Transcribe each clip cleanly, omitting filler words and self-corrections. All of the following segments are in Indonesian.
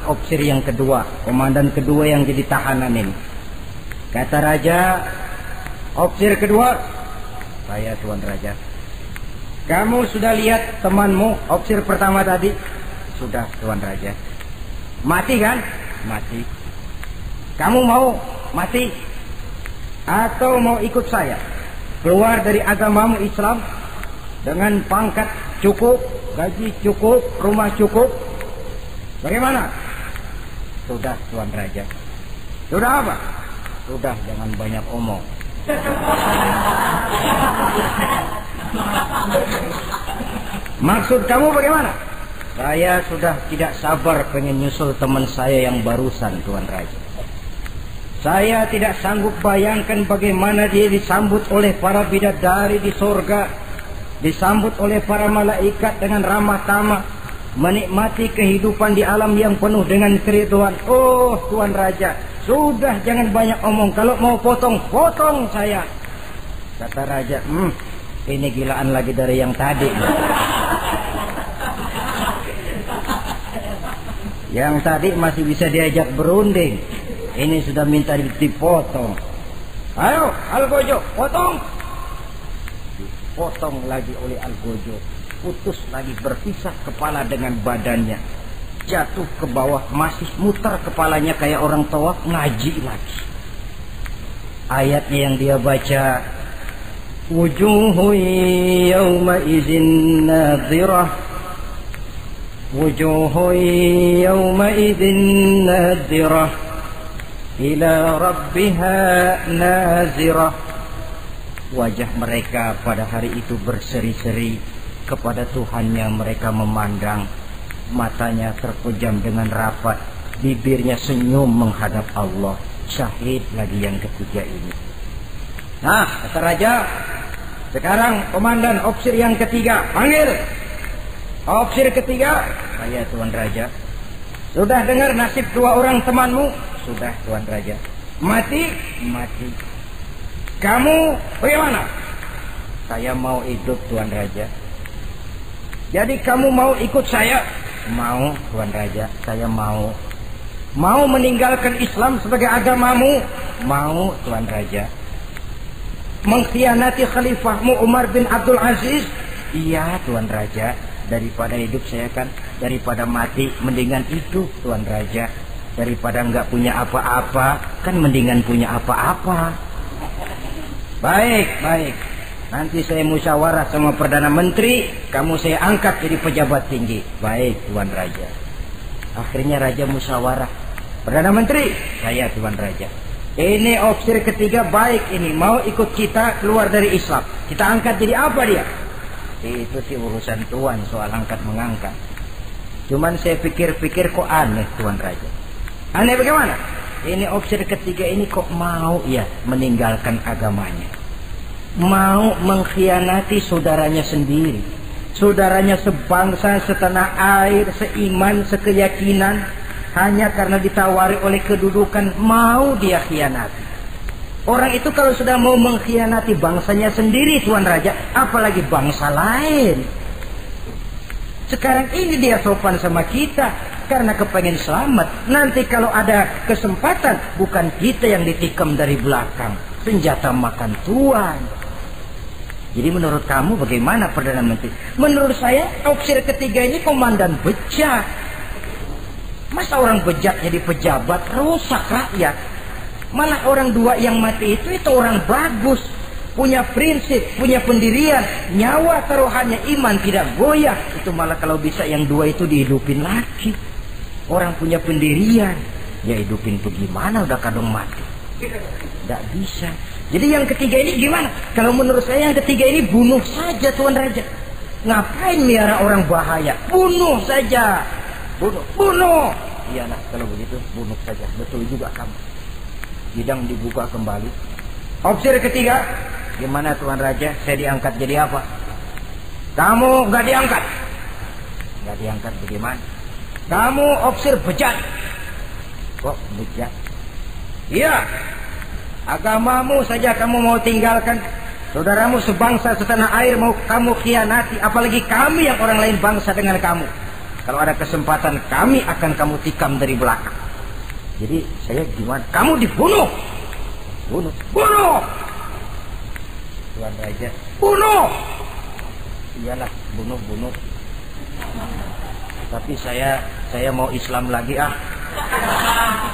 opsir yang kedua, komandan kedua yang jadi tahanan ini. Kata raja, opsir kedua, saya Tuan Raja. Kamu sudah lihat temanmu, opsir pertama tadi? Sudah Tuan Raja. Mati kan? Mati. Kamu mau mati? Atau mau ikut saya? Keluar dari agamamu Islam dengan pangkat cukup, gaji cukup, rumah cukup. Bagaimana? Sudah Tuan Raja. Sudah apa? Sudah, jangan banyak omong. Maksud kamu bagaimana? Saya sudah tidak sabar pengen nyusul teman saya yang barusan Tuan Raja. Saya tidak sanggup bayangkan bagaimana dia disambut oleh para bidadari di surga, disambut oleh para malaikat dengan ramah tamah, menikmati kehidupan di alam yang penuh dengan keriduan. Oh Tuan Raja, sudah jangan banyak omong. Kalau mau potong, potong saya. Kata Raja, ini gilaan lagi dari yang tadi. Yang tadi masih bisa diajak berunding, ini sudah minta dipotong. Ayo Algojo, potong. Dipotong lagi oleh Algojo. Putus lagi, berpisah kepala dengan badannya. Jatuh ke bawah, masih muter kepalanya kayak orang tawaf, ngaji lagi. Ayatnya yang dia baca, wujuhu yawma idzin nadhirah, wujuhu yawma idzin nadhirah ila rabbiha nazirah. Wajah mereka pada hari itu berseri-seri, kepada Tuhannya mereka memandang, matanya terpejam dengan rapat, bibirnya senyum menghadap Allah. Syahid lagi yang ketiga ini. Nah, kata Raja, sekarang komandan opsir yang ketiga, panggil. Opsir ketiga, saya Tuan Raja. Sudah dengar nasib dua orang temanmu? Sudah Tuan Raja. Mati? Mati. Kamu bagaimana? Saya mau hidup Tuan Raja. Jadi kamu mau ikut saya? Mau Tuan Raja, saya mau. Mau meninggalkan Islam sebagai agamamu? Mau Tuan Raja. Mengkhianati khalifahmu Umar bin Abdul Aziz? Iya Tuan Raja. Daripada hidup saya kan, daripada mati mendingan hidup Tuan Raja. Daripada nggak punya apa-apa kan mendingan punya apa-apa. Baik, baik. Nanti saya musyawarah sama Perdana Menteri, kamu saya angkat jadi pejabat tinggi. Baik Tuan Raja. Akhirnya Raja musyawarah. Perdana Menteri, saya Tuan Raja. Ini opsir ketiga baik ini, mau ikut kita keluar dari Islam. Kita angkat jadi apa dia? Itu sih urusan Tuan soal angkat mengangkat. Cuman saya pikir-pikir kok aneh Tuan Raja. Aneh bagaimana? Ini opsir ketiga ini kok mau ya meninggalkan agamanya. Mau mengkhianati saudaranya sendiri. Saudaranya sebangsa, setanah air, seiman, sekeyakinan. Hanya karena ditawari oleh kedudukan mau dia khianati. Orang itu kalau sudah mau mengkhianati bangsanya sendiri Tuan Raja, apalagi bangsa lain. Sekarang ini dia sopan sama kita karena kepengen selamat. Nanti kalau ada kesempatan, bukan kita yang ditikam dari belakang, senjata makan Tuan. Jadi menurut kamu bagaimana Perdana Menteri? Menurut saya opsir ketiga ini komandan bejat. Masa orang bejat jadi pejabat, rusak rakyat. Malah orang dua yang mati itu orang bagus, punya prinsip, punya pendirian, nyawa taruhannya, iman tidak goyah. Itu malah kalau bisa yang dua itu dihidupin lagi. Orang punya pendirian, ya hidupin tuh gimana udah kadung mati. Tidak bisa. Jadi yang ketiga ini gimana? Kalau menurut saya yang ketiga ini bunuh saja Tuan Raja. Ngapain miara orang bahaya? Bunuh saja. Bunuh, bunuh. Iyalah kalau begitu bunuh saja. Betul juga kamu. Bidang dibuka kembali. Opsir ketiga, gimana Tuan Raja? Saya diangkat jadi apa? Kamu nggak diangkat. Nggak diangkat bagaimana? Kamu opsir bejat. Kok bejat? Iya. Agamamu saja kamu mau tinggalkan. Saudaramu sebangsa setanah air mau kamu khianati. Apalagi kami yang orang lain bangsa dengan kamu. Kalau ada kesempatan kami akan kamu tikam dari belakang. Jadi saya gimana? Kamu dibunuh. Bunuh. Tuan Raja, bunuh. Iyalah, bunuh. Tapi saya mau Islam lagi ah.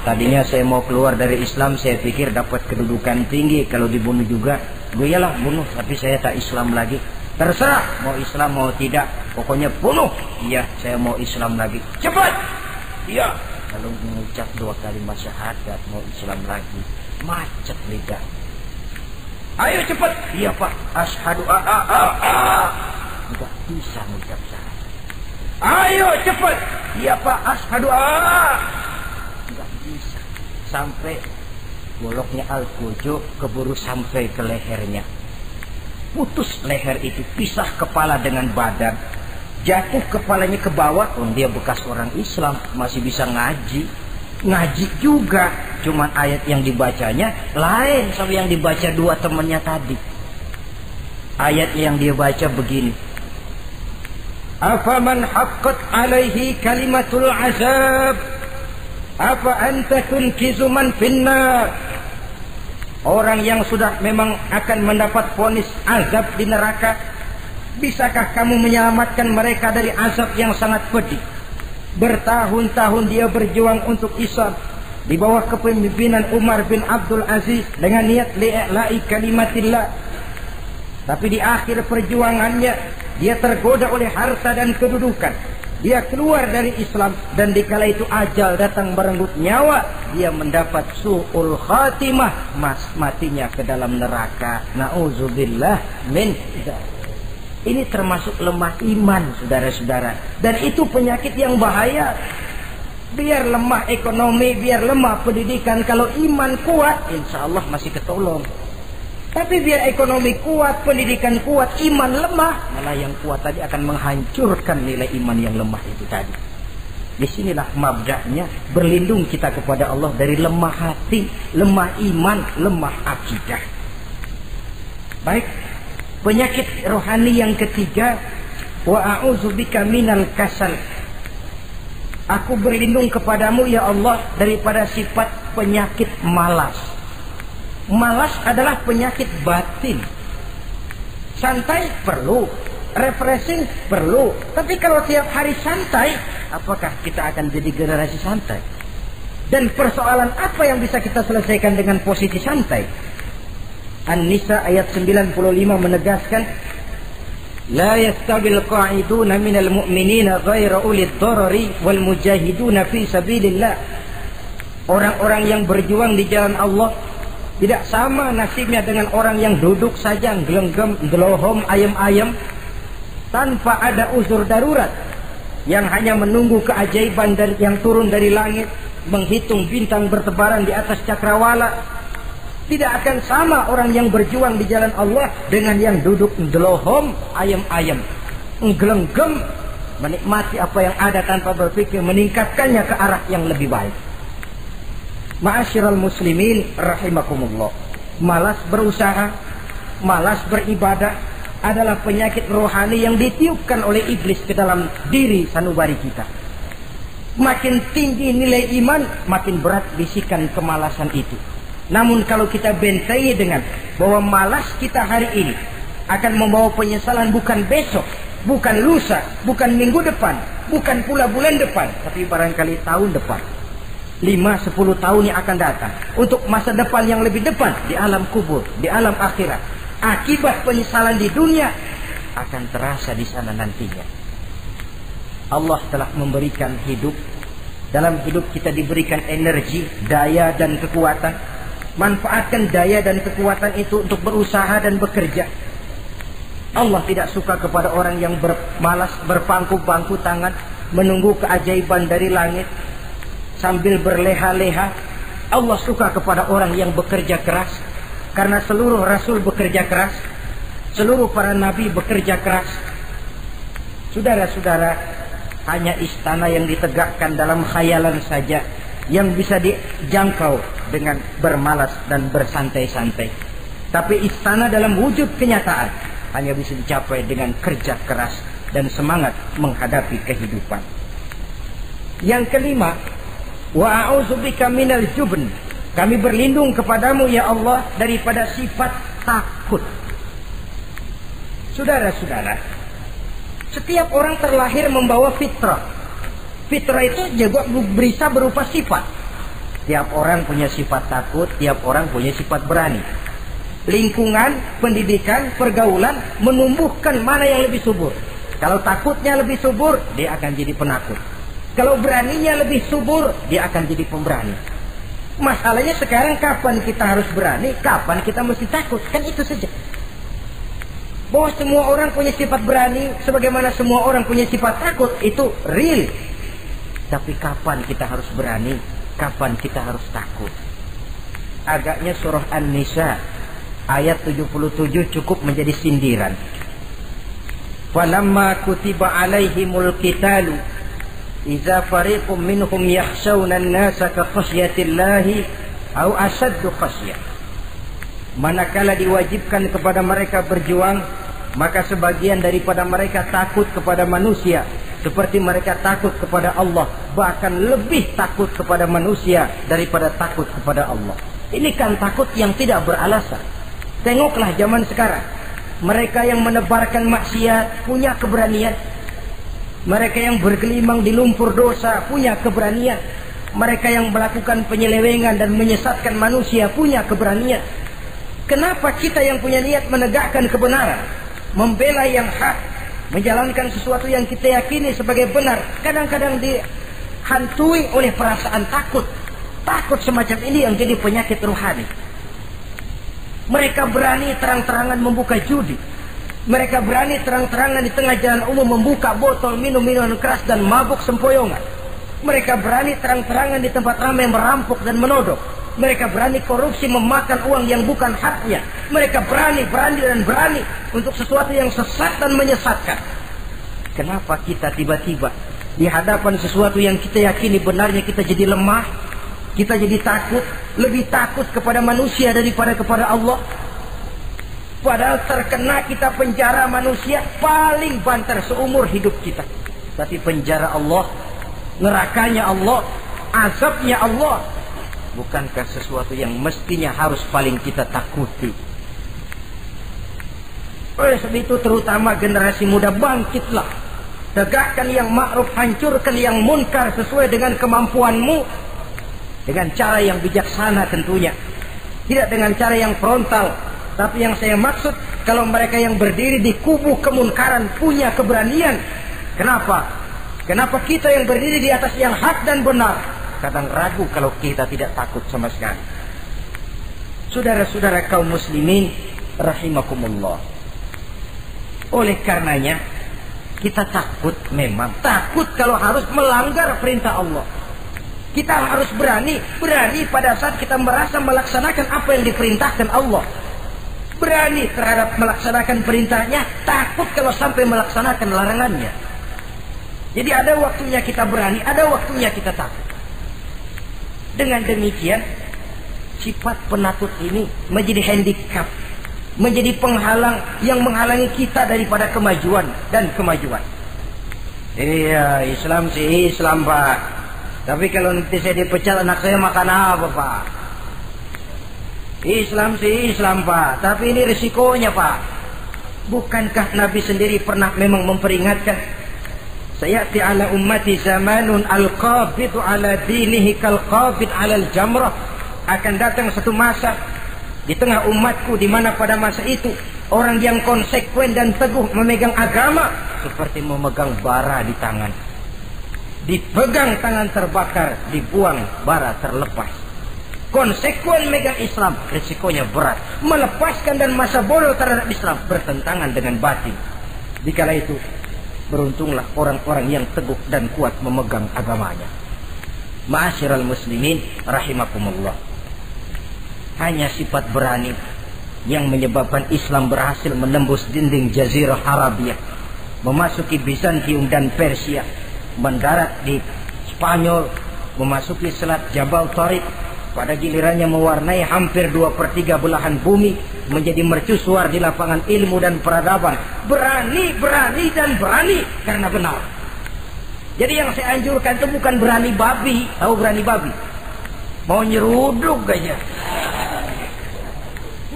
Tadinya saya mau keluar dari Islam, saya pikir dapat kedudukan tinggi kalau dibunuh juga. Iyalah bunuh, tapi saya tak Islam lagi. Terserah mau Islam mau tidak, pokoknya bunuh. Iya, saya mau Islam lagi. Cepat. Iya. Lalu mengucap 2 kalimat syahadat, mau Islam lagi. Macet lidah. Ayo cepat. Iya Pak. Asyhadu Enggak bisa mengucap syahadat. Ayo cepat. Iya Pak. Asyhadu Enggak bisa. Sampai goloknya Al-Qujo keburu sampai ke lehernya. Putus leher itu, pisah kepala dengan badan, jatuh kepalanya ke bawah. Dia bekas orang Islam, masih bisa ngaji juga, cuman ayat yang dibacanya lain sama yang dibaca 2 temannya tadi. Ayat yang dia baca begini, afaman haqqat alaihi kalimatul azab afa anta tunkizu man finnar. Orang yang sudah memang akan mendapat vonis azab di neraka, bisakah kamu menyelamatkan mereka dari azab yang sangat pedih? Bertahun-tahun dia berjuang untuk Islam di bawah kepemimpinan Umar bin Abdul Aziz dengan niat li'la'i kalimatillah. Tapi di akhir perjuangannya dia tergoda oleh harta dan kedudukan. Dia keluar dari Islam, dan dikala itu ajal datang merenggut nyawa, dia mendapat su'ul khatimah, matinya ke dalam neraka. Na'udzubillah min dzalik. Ini termasuk lemah iman, saudara-saudara, dan itu penyakit yang bahaya. Biar lemah ekonomi, biar lemah pendidikan, kalau iman kuat, insya Allah masih ketolong. Tapi biar ekonomi kuat, pendidikan kuat, iman lemah, malah yang kuat tadi akan menghancurkan nilai iman yang lemah itu tadi. Disinilah mabda'nya, berlindung kita kepada Allah dari lemah hati, lemah iman, lemah akidah. Baik, penyakit rohani yang ketiga, wa a'udzubika minal kasal. Aku berlindung kepadamu ya Allah daripada sifat penyakit malas. Malas adalah penyakit batin. Santai perlu, refreshing perlu. Tapi kalau tiap hari santai, apakah kita akan jadi generasi santai? Dan persoalan apa yang bisa kita selesaikan dengan posisi santai? An-Nisa ayat 95 menegaskan, la yastabil qa'iduna minal mu'minina ghaira ulid darari wal mujahiduna fi sabilillah. Orang-orang yang berjuang di jalan Allah tidak sama nasibnya dengan orang yang duduk saja gelenggam, gelohom, ayam-ayam tanpa ada uzur darurat, yang hanya menunggu keajaiban yang turun dari langit, menghitung bintang bertebaran di atas cakrawala. Tidak akan sama orang yang berjuang di jalan Allah dengan yang duduk gelohom, ayam-ayam, gelenggam, menikmati apa yang ada tanpa berpikir meningkatkannya ke arah yang lebih baik. Ma'asyiral muslimin rahimakumullah, malas berusaha, malas beribadah adalah penyakit rohani yang ditiupkan oleh iblis ke dalam diri sanubari kita. Makin tinggi nilai iman, makin berat bisikan kemalasan itu. Namun kalau kita bentengi dengan bahwa malas kita hari ini akan membawa penyesalan bukan besok, bukan lusa, bukan minggu depan, bukan pula bulan depan, tapi barangkali tahun depan, 5-10 tahun yang akan datang, untuk masa depan yang lebih depan di alam kubur, di alam akhirat. Akibat penyesalan di dunia akan terasa di sana nantinya. Allah telah memberikan hidup. Dalam hidup kita diberikan energi, daya dan kekuatan. Manfaatkan daya dan kekuatan itu untuk berusaha dan bekerja. Allah tidak suka kepada orang yang malas berpangku-pangku tangan menunggu keajaiban dari langit sambil berleha-leha. Allah suka kepada orang yang bekerja keras, karena seluruh rasul bekerja keras, seluruh para nabi bekerja keras. Saudara-saudara, hanya istana yang ditegakkan dalam khayalan saja yang bisa dijangkau dengan bermalas dan bersantai-santai. Tapi istana dalam wujud kenyataan hanya bisa dicapai dengan kerja keras dan semangat menghadapi kehidupan. Yang kelima, wa a'udzubika minal jubn. Kami berlindung kepadamu ya Allah daripada sifat takut. Saudara-saudara, setiap orang terlahir membawa fitrah. Fitrah itu juga bisa berupa sifat. Tiap orang punya sifat takut, tiap orang punya sifat berani. Lingkungan, pendidikan, pergaulan menumbuhkan mana yang lebih subur. Kalau takutnya lebih subur, dia akan jadi penakut. Kalau beraninya lebih subur, dia akan jadi pemberani. Masalahnya sekarang kapan kita harus berani, kapan kita mesti takut. Kan itu saja. Bahwa semua orang punya sifat berani, sebagaimana semua orang punya sifat takut, itu real. Tapi kapan kita harus berani, kapan kita harus takut. Agaknya surah An-Nisa ayat 77 cukup menjadi sindiran. Falamma kutiba alaihimul qitalu idza fariqum minhum yakhshawna an-nasa ka khasyatillahi aw ashaddu khasyah. Manakala diwajibkan kepada mereka berjuang, maka sebagian daripada mereka takut kepada manusia seperti mereka takut kepada Allah, bahkan lebih takut kepada manusia daripada takut kepada Allah. Ini kan takut yang tidak beralasan. Tengoklah zaman sekarang. Mereka yang menebarkan maksiat punya keberanian. Mereka yang bergelimang di lumpur dosa punya keberanian. Mereka yang melakukan penyelewengan dan menyesatkan manusia punya keberanian. Kenapa kita yang punya niat menegakkan kebenaran, membela yang hak, menjalankan sesuatu yang kita yakini sebagai benar, kadang-kadang dihantui oleh perasaan takut? Takut semacam ini yang jadi penyakit rohani. Mereka berani terang-terangan membuka judi. Mereka berani terang-terangan di tengah jalan umum membuka botol minum-minuman keras dan mabuk sempoyongan. Mereka berani terang-terangan di tempat ramai merampok dan menodong. Mereka berani korupsi, memakan uang yang bukan haknya. Mereka berani untuk sesuatu yang sesat dan menyesatkan. Kenapa kita tiba-tiba di hadapan sesuatu yang kita yakini benarnya kita jadi lemah? Kita jadi takut, lebih takut kepada manusia daripada kepada Allah. Padahal terkena kita penjara manusia paling banter seumur hidup kita. Tapi penjara Allah, nerakanya Allah, azabnya Allah, bukankah sesuatu yang mestinya harus paling kita takuti? Oleh sebab itu terutama generasi muda, bangkitlah. Tegakkan yang ma'ruf, hancurkan yang munkar sesuai dengan kemampuanmu. Dengan cara yang bijaksana tentunya. Tidak dengan cara yang frontal. Tapi yang saya maksud, kalau mereka yang berdiri di kubu kemunkaran punya keberanian. Kenapa? Kenapa kita yang berdiri di atas yang hak dan benar kadang ragu kalau kita tidak takut sama sekali? Saudara-saudara kaum muslimin rahimakumullah. Oleh karenanya kita takut, memang takut kalau harus melanggar perintah Allah. Kita harus berani pada saat kita merasa melaksanakan apa yang diperintahkan Allah. Berani terhadap melaksanakan perintahnya, takut kalau sampai melaksanakan larangannya. Jadi ada waktunya kita berani, ada waktunya kita takut. Dengan demikian, sifat penakut ini menjadi handicap, menjadi penghalang yang menghalangi kita daripada kemajuan dan kemajuan. Iya, Islam sih Islam, Pak. Tapi kalau nanti saya dipecat, anak saya makan apa, Pak? Islam sih Islam, Pak. Tapi ini risikonya, Pak. Bukankah Nabi sendiri pernah memang memperingatkan? Sayati ala ummati zamanun al-qabidu ala dinihi kal-qabid ala al-jamrah. Akan datang satu masa di tengah umatku di mana pada masa itu orang yang konsekuen dan teguh memegang agama seperti memegang bara di tangan. Dipegang tangan terbakar, dibuang bara terlepas. Konsekuen megang Islam, risikonya berat. Melepaskan dan masa bodoh terhadap Islam bertentangan dengan batin. Dikala itu, beruntunglah orang-orang yang teguh dan kuat memegang agamanya. Ma'asyiral muslimin rahimakumullah. Hanya sifat berani yang menyebabkan Islam berhasil menembus dinding Jazirah Arabia, memasuki Bizantium dan Persia, mendarat di Spanyol, memasuki Selat Jabal Tariq, pada gilirannya mewarnai hampir 2/3 belahan bumi, menjadi mercusuar di lapangan ilmu dan peradaban. Berani karena benar. Jadi yang saya anjurkan itu bukan berani babi. Tahu berani babi? Mau nyeruduk aja.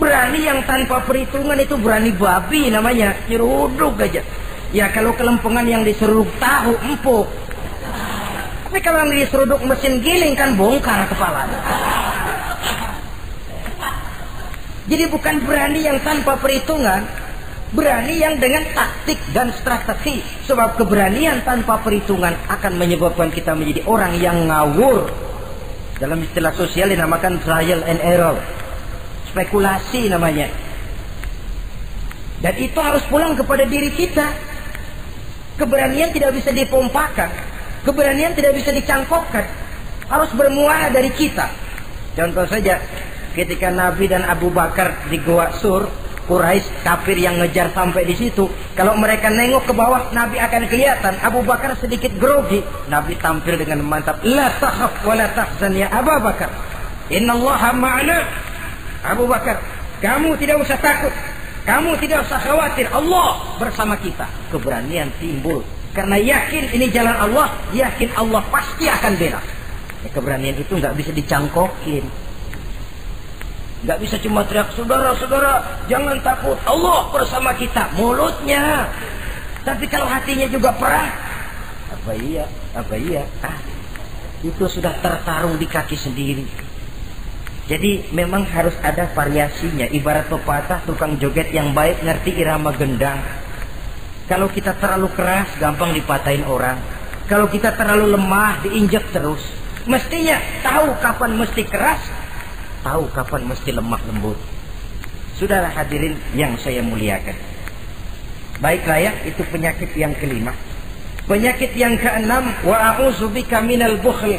Berani yang tanpa perhitungan itu berani babi namanya. Nyeruduk aja. Ya kalau kelempengan yang diseruduk tahu empuk. Tapi kalau yang diseruduk mesin giling kan bongkar kepala. Jadi bukan berani yang tanpa perhitungan, berani yang dengan taktik dan strategi. Sebab keberanian tanpa perhitungan akan menyebabkan kita menjadi orang yang ngawur. Dalam istilah sosial dinamakan trial and error, spekulasi namanya. Dan itu harus pulang kepada diri kita. Keberanian tidak bisa dipompakan, keberanian tidak bisa dicangkokkan, harus bermuara dari kita. Contoh saja, ketika Nabi dan Abu Bakar di Gua Sur, Quraisy kafir yang ngejar sampai di situ. Kalau mereka nengok ke bawah, Nabi akan kelihatan. Abu Bakar sedikit grogi. Nabi tampil dengan mantap. La takhaf wa la tahzan ya Abu Bakar. Innallaha ma'ana. Abu Bakar, kamu tidak usah takut. Kamu tidak usah khawatir. Allah bersama kita. Keberanian timbul. Karena yakin ini jalan Allah. Yakin Allah pasti akan bela. Ya, keberanian itu nggak bisa dicangkokin. Nggak bisa cuma teriak, saudara-saudara jangan takut, Allah bersama kita, mulutnya. Tapi kalau hatinya juga perang, apa iya, itu sudah tertarung di kaki sendiri. Jadi memang harus ada variasinya. Ibarat pepatah, tukang joget yang baik ngerti irama gendang. Kalau kita terlalu keras gampang dipatahin orang. Kalau kita terlalu lemah diinjek terus. Mestinya tahu kapan mesti keras, tahu kapan mesti lemah lembut. Saudara hadirin yang saya muliakan, baiklah ya, itu penyakit yang kelima. Penyakit yang keenam, wa a'udzubika minal bukhl.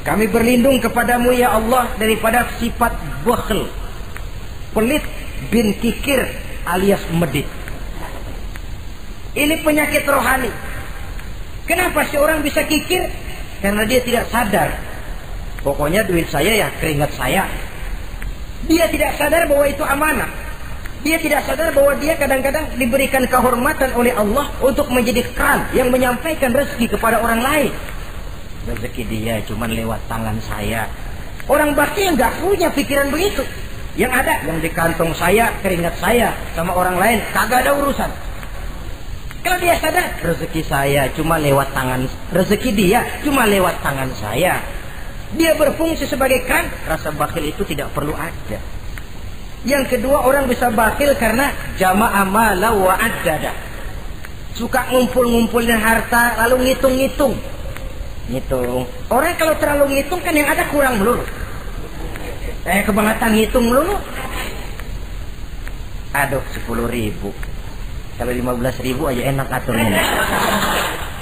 Kami berlindung kepadamu ya Allah daripada sifat bukhl, pelit bin kikir alias medit. Ini penyakit rohani. Kenapa seorang bisa kikir? Karena dia tidak sadar. Pokoknya duit saya ya keringat saya. Dia tidak sadar bahwa itu amanah. Dia tidak sadar bahwa dia kadang-kadang diberikan kehormatan oleh Allah untuk menjadi keran yang menyampaikan rezeki kepada orang lain. Rezeki dia cuma lewat tangan saya. Orang bakti yang gak punya pikiran begitu. Yang ada yang di kantong saya, keringat saya, sama orang lain kagak ada urusan. Kalau dia sadar rezeki saya cuma lewat tangan, rezeki dia cuma lewat tangan saya, dia berfungsi sebagai keran, rasa bakhil itu tidak perlu ada. Yang kedua, orang bisa bakhil karena jama'a mala wa addada. Suka ngumpul-ngumpulin harta lalu ngitung-ngitung. Ngitung. Orang kalau terlalu ngitung kan yang ada kurang melulu. Kebangetan ngitung melulu. Aduh, 10.000. Kalau 15.000 aja enak aturnya.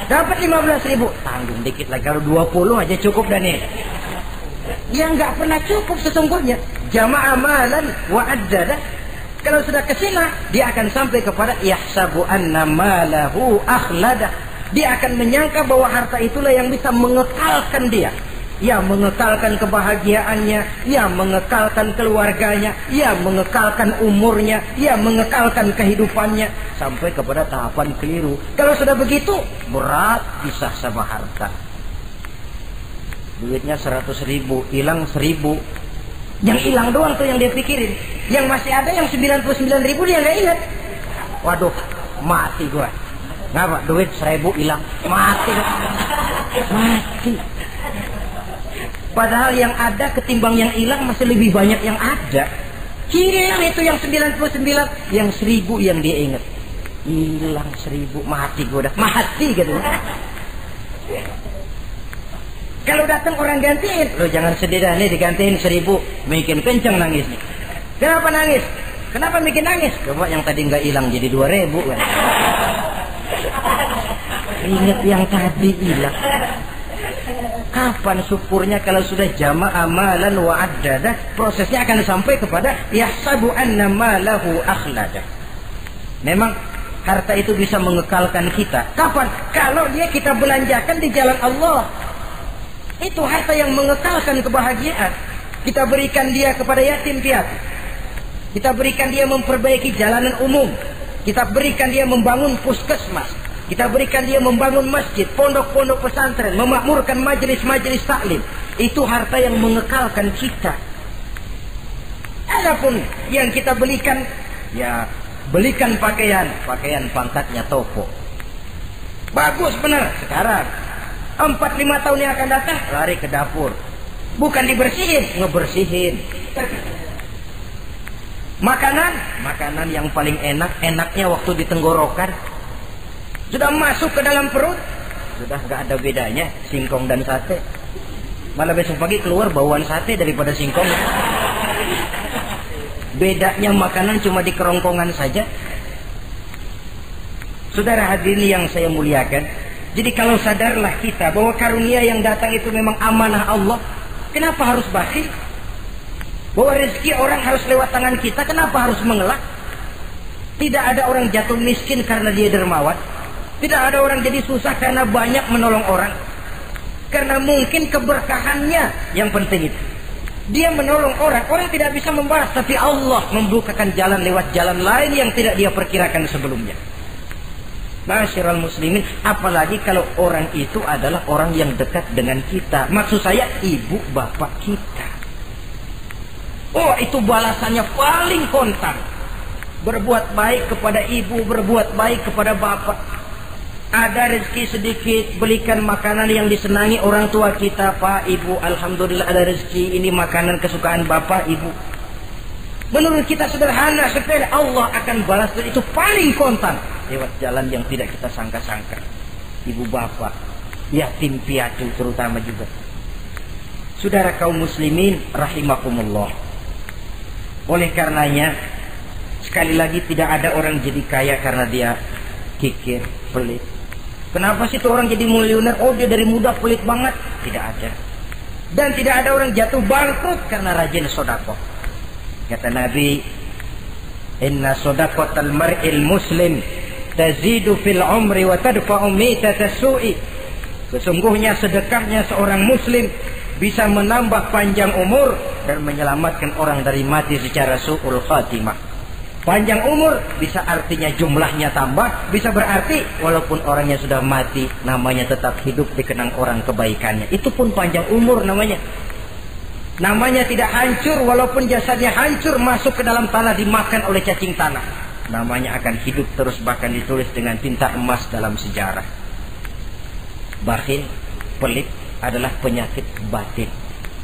Dapat 15.000, tanggung dikit lagi. Kalau 20 aja cukup dan nih. Yang nggak pernah cukup sesungguhnya. Jama'a malan wa addada. Kalau sudah kesina, dia akan sampai kepada yahsabu anna malahu akhlada. Dia akan menyangka bahwa harta itulah yang bisa mengekalkan dia. Ya, mengekalkan kebahagiaannya, ya mengekalkan keluarganya, ya mengekalkan umurnya, ya mengekalkan kehidupannya, sampai kepada tahapan keliru. Kalau sudah begitu, berat pisah sama harta. Duitnya 100.000, hilang 1.000. Yang hilang doang tuh yang dia pikirin. Yang masih ada yang 99.000 dia nggak ingat. Waduh, mati gua. Ngapa? Duit 1.000 hilang, mati. Mati. Padahal yang ada ketimbang yang hilang masih lebih banyak yang ada. Hilang itu yang 99, yang 1.000 yang dia ingat. Hilang 1.000, mati gue udah. Mati gitu. Kalau datang orang gantiin, lo jangan sedih dah nih digantiin 1.000. Bikin kenceng nangis nih. Kenapa nangis? Kenapa bikin nangis? Coba yang tadi nggak hilang jadi 2.000 kan. Ingat yang tadi hilang. Kapan syukurnya kalau sudah jama'a malan wa addada? Prosesnya akan sampai kepada yahsabu anna malahu akhlada. Memang harta itu bisa mengekalkan kita. Kapan? Kalau dia kita belanjakan di jalan Allah. Itu harta yang mengekalkan kebahagiaan. Kita berikan dia kepada yatim piatu. Kita berikan dia memperbaiki jalanan umum. Kita berikan dia membangun puskesmas. Kita berikan dia membangun masjid, pondok-pondok pesantren, memakmurkan majelis-majelis taklim. Itu harta yang mengekalkan kita. Adapun yang kita belikan, ya belikan pakaian pangkatnya toko. Bagus benar. Sekarang 4-5 tahun yang akan datang lari ke dapur. Bukan dibersihin, ngebersihin. Makanan yang paling enaknya waktu di tenggorokan. Sudah masuk ke dalam perut, sudah gak ada bedanya singkong dan sate. Malah besok pagi keluar bauan sate daripada singkong. Bedanya makanan cuma di kerongkongan saja. Saudara hadirin yang saya muliakan, jadi kalau sadarlah kita bahwa karunia yang datang itu memang amanah Allah, kenapa harus bakhil? Bahwa rezeki orang harus lewat tangan kita, kenapa harus mengelak? Tidak ada orang jatuh miskin karena dia dermawan. Tidak ada orang jadi susah karena banyak menolong orang. Karena mungkin keberkahannya yang penting itu. Dia menolong orang tidak bisa membalas, tapi Allah membukakan jalan lewat jalan lain yang tidak dia perkirakan sebelumnya. Masyiral muslimin, apalagi kalau orang itu adalah orang yang dekat dengan kita. Maksud saya ibu bapak kita. Oh, itu balasannya paling kontan. Berbuat baik kepada ibu, berbuat baik kepada bapak. Ada rezeki sedikit, belikan makanan yang disenangi orang tua kita. Pak, ibu, alhamdulillah ada rezeki. Ini makanan kesukaan bapak, ibu. Menurut kita sederhana, sepele, Allah akan balas. Itu paling kontan lewat jalan yang tidak kita sangka-sangka. Ibu bapak, yatim piatu terutama juga. Saudara kaum muslimin rahimakumullah. Oleh karenanya, sekali lagi tidak ada orang jadi kaya karena dia kikir, pelit. Kenapa sih tuh orang jadi miliuner? Oh, dia dari muda pelit banget. Tidak ada. Dan tidak ada orang jatuh bangkrut karena rajin sedekah. Kata Nabi, inna shadaqatal mar'il muslim tazidu fil umri wa tadfa'u mitatas su'i. Sesungguhnya sedekahnya seorang muslim bisa menambah panjang umur dan menyelamatkan orang dari mati secara su'ul khatimah. Panjang umur bisa artinya jumlahnya tambah, bisa berarti walaupun orangnya sudah mati, namanya tetap hidup dikenang orang kebaikannya. Itu pun panjang umur namanya. Namanya tidak hancur walaupun jasadnya hancur, masuk ke dalam tanah dimakan oleh cacing tanah. Namanya akan hidup terus, bahkan ditulis dengan tinta emas dalam sejarah. Bakhil, pelit adalah penyakit batin.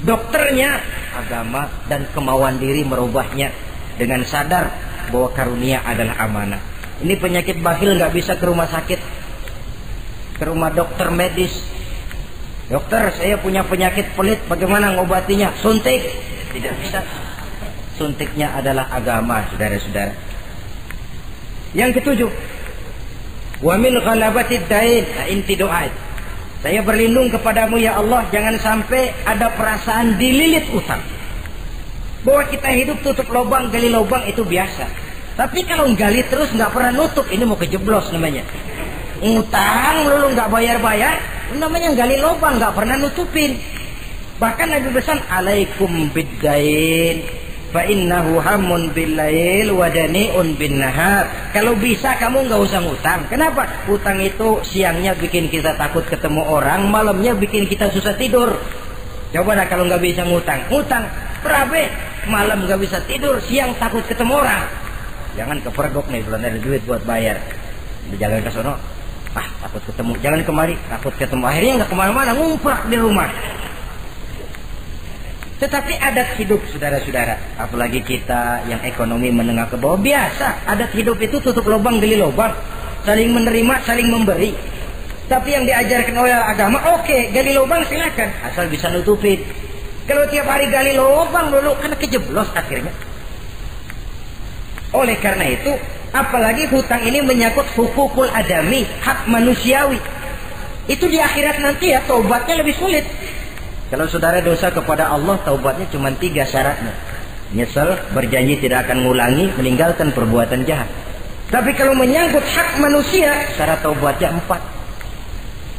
Dokternya agama dan kemauan diri merubahnya dengan sadar bahwa karunia adalah amanah. Ini penyakit bakhil nggak bisa ke rumah sakit, ke rumah dokter medis. Dokter, saya punya penyakit pelit, bagaimana ngobatinya? Suntik. Tidak bisa. Suntiknya adalah agama, saudara-saudara. Yang ketujuh, wa min ghalabatid dain, inti doa. Saya berlindung kepadamu ya Allah, jangan sampai ada perasaan dililit utang. Bahwa kita hidup tutup lubang, gali lubang itu biasa. Tapi kalau gali terus nggak pernah nutup, ini mau kejeblos namanya. Ngutang lalu nggak bayar-bayar, namanya gali lubang, nggak pernah nutupin. Bahkan Nabi pesan, alaikum biddain, fa innahu hamun billail wa dani'un bin nahar. Kalau bisa kamu nggak usah ngutang. Kenapa? Utang itu siangnya bikin kita takut ketemu orang, malamnya bikin kita susah tidur. Coba dah kalau nggak bisa ngutang, berabe, malam nggak bisa tidur, siang takut ketemu orang. Jangan kepergok nih, belum ada duit buat bayar. Jalan ke sono, takut ketemu. Jalan kemari, takut ketemu. Akhirnya nggak kemana-mana, ngumprak di rumah. Tetapi adat hidup, saudara-saudara, apalagi kita yang ekonomi menengah ke bawah, biasa adat hidup itu tutup lubang gali lubang, saling menerima, saling memberi. Tapi yang diajarkan oleh agama, oke, gali lubang silakan, asal bisa nutupin. Kalau tiap hari gali lubang dulu, kan kejeblos akhirnya. Oleh karena itu, apalagi hutang ini menyangkut hukukul adami, hak manusiawi. Itu di akhirat nanti ya, taubatnya lebih sulit. Kalau saudara dosa kepada Allah, taubatnya cuma 3 syaratnya. Nyesel, berjanji tidak akan ngulangi, meninggalkan perbuatan jahat. Tapi kalau menyangkut hak manusia, syarat taubatnya 4.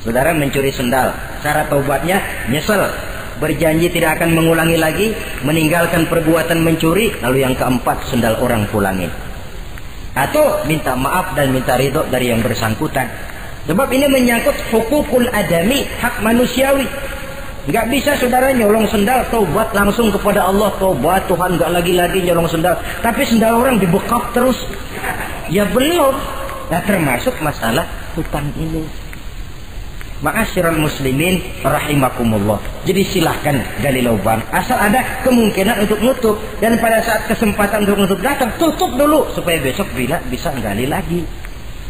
Saudara mencuri sendal, syarat taubatnya nyesel, berjanji tidak akan mengulangi lagi, meninggalkan perbuatan mencuri, lalu yang keempat, sendal orang pulangin. Atau minta maaf dan minta ridho dari yang bersangkutan. Sebab ini menyangkut hukukul adami, hak manusiawi. Nggak bisa saudara nyolong sendal, taubat langsung kepada Allah, taubat Tuhan, nggak lagi-lagi nyolong sendal. Tapi sendal orang dibekap terus. Ya belum. Nah, termasuk masalah hutang ini. Ma'asyiral muslimin rahimakumullah. Jadi silahkan gali lubang, asal ada kemungkinan untuk nutup. Dan pada saat kesempatan untuk nutup datang, tutup dulu supaya besok bila bisa gali lagi.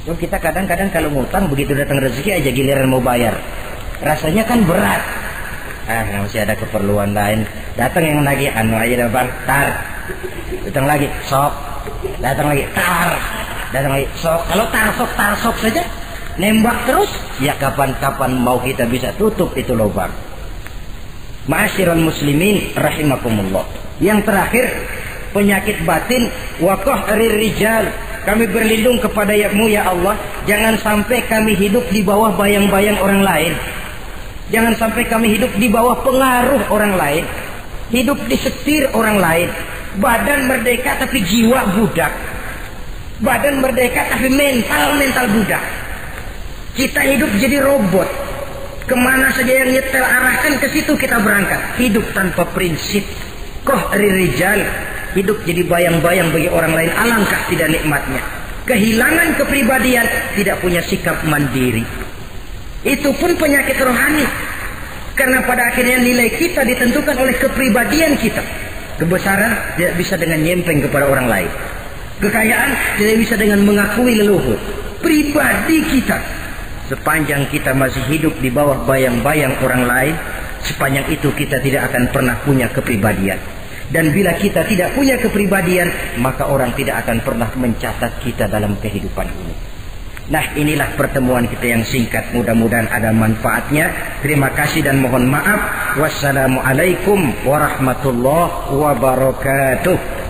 Jadi kita kadang-kadang kalau ngutang begitu datang rezeki aja giliran mau bayar, rasanya kan berat. Masih ada keperluan lain. Datang yang lagi anu aja bang, tar. Datang lagi, sok. Datang lagi, tar. Datang lagi, sok. Kalau tar sok saja, nembak terus, ya kapan-kapan mau kita bisa tutup itu lubang. Ma'asyiral muslimin rahimakumullah. Yang terakhir, penyakit batin, waqah rijal. Kami berlindung kepada-Mu ya Allah, jangan sampai kami hidup di bawah bayang-bayang orang lain. Jangan sampai kami hidup di bawah pengaruh orang lain, hidup disetir orang lain. Badan merdeka tapi jiwa budak. Badan merdeka tapi mental budak. Kita hidup jadi robot. Kemana saja yang nyetel arahkan, ke situ kita berangkat. Hidup tanpa prinsip. Qahri rijal. Hidup jadi bayang-bayang bagi orang lain. Alangkah tidak nikmatnya. Kehilangan kepribadian, tidak punya sikap mandiri. Itu pun penyakit rohani. Karena pada akhirnya nilai kita ditentukan oleh kepribadian kita. Kebesaran tidak bisa dengan nyempeng kepada orang lain. Kekayaan tidak bisa dengan mengakui leluhur. Pribadi kita, sepanjang kita masih hidup di bawah bayang-bayang orang lain, sepanjang itu kita tidak akan pernah punya kepribadian. Dan bila kita tidak punya kepribadian, maka orang tidak akan pernah mencatat kita dalam kehidupan ini. Nah, inilah pertemuan kita yang singkat. Mudah-mudahan ada manfaatnya. Terima kasih dan mohon maaf. Wassalamualaikum warahmatullahi wabarakatuh.